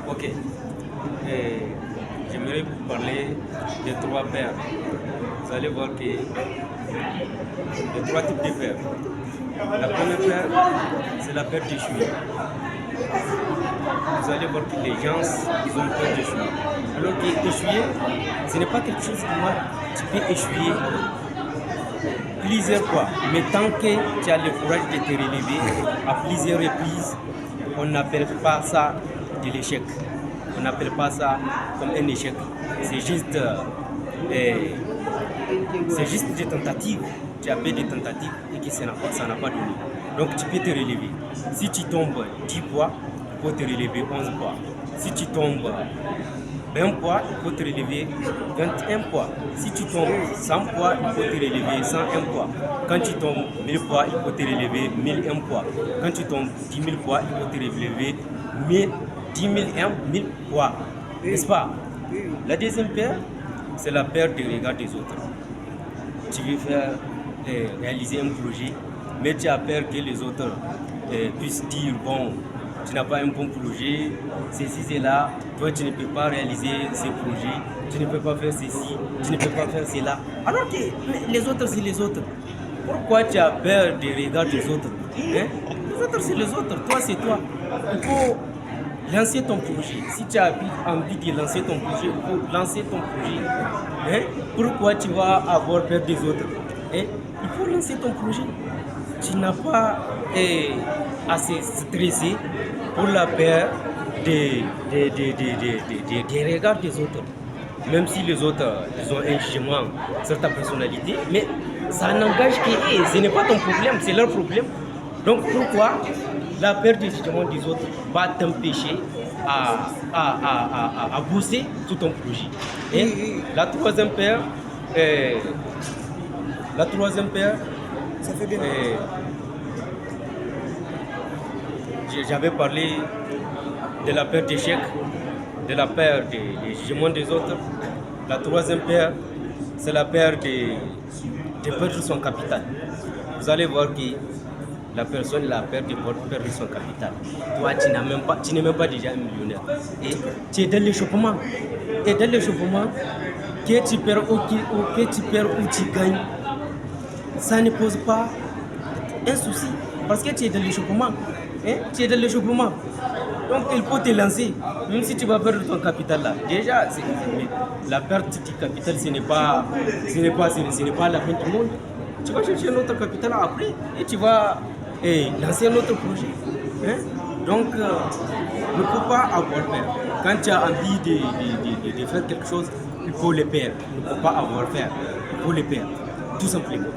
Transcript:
Ok. J'aimerais vous parler des trois pères. Vous allez voir que les trois types de pères. La première père, c'est la peur d'échouer. Vous allez voir que les gens, ils ont peur d'échouer. Alors qu'échouer, ce n'est pas quelque chose de mal. Tu peux échouer plusieurs fois. Mais tant que tu as le courage de te relever à plusieurs reprises, on n'appelle pas ça de l'échec. On n'appelle pas ça comme un échec. C'est juste des tentatives. Tu as fait des tentatives et que ça n'a pas donné. Donc tu peux te relever. Si tu tombes 10 fois, il faut te relever 11 fois. Si tu tombes 20 fois, il faut te relever 21 fois. Si tu tombes 100 fois, il faut te relever 101 fois. Quand tu tombes 1000 fois, il faut te relever 1001 fois. Quand tu tombes 10 000 fois, il faut te relever 10 000 fois. N'est-ce pas? La deuxième peur, c'est la peur du regard des autres. Tu veux réaliser un projet, mais tu as peur que les autres puissent dire, bon, tu n'as pas un bon projet, ceci, c'est là, toi tu ne peux pas réaliser ce projet, tu ne peux pas faire ceci, tu ne peux pas faire cela. Alors que les autres, c'est les autres. Pourquoi tu as peur des regards des autres? Les autres, c'est les autres, toi, c'est toi. Il faut lancer ton projet. Si tu as envie de lancer ton projet, il faut lancer ton projet. Pourquoi tu vas avoir peur des autres? Il faut lancer ton projet. Tu n'as pas assez stressé pour la peur des regards des autres. Même si les autres ils ont un jugement sur ta personnalité, mais ça n'engage qu'eux. Ce n'est pas ton problème, c'est leur problème. Donc pourquoi la peur du jugement des autres va t'empêcher à bosser sur ton projet? Et la troisième peur, ça fait bien. J'avais parlé de la peur d'échec, de la peur des jugements des autres. La troisième peur, c'est la peur de perdre son capital. Vous allez voir que la personne a peur de perdre son capital. Toi, tu n'es même pas déjà un millionnaire. Et tu es dans l'échauffement. Et dans l'échauffement, que tu perds ou tu gagnes, ça ne pose pas un souci. Parce que tu es dans l'échauffement. Tu es dans l'échauffement. Donc il faut te lancer. Même si tu vas perdre ton capital là. Déjà, la perte du capital, ce n'est pas la fin du monde. Tu vas chercher un autre capital après et tu vas lancer un autre projet. Donc, ne faut pas avoir peur. Quand tu as envie de faire quelque chose, il faut le faire. Il ne faut pas avoir peur. Il faut le faire. Tout simplement.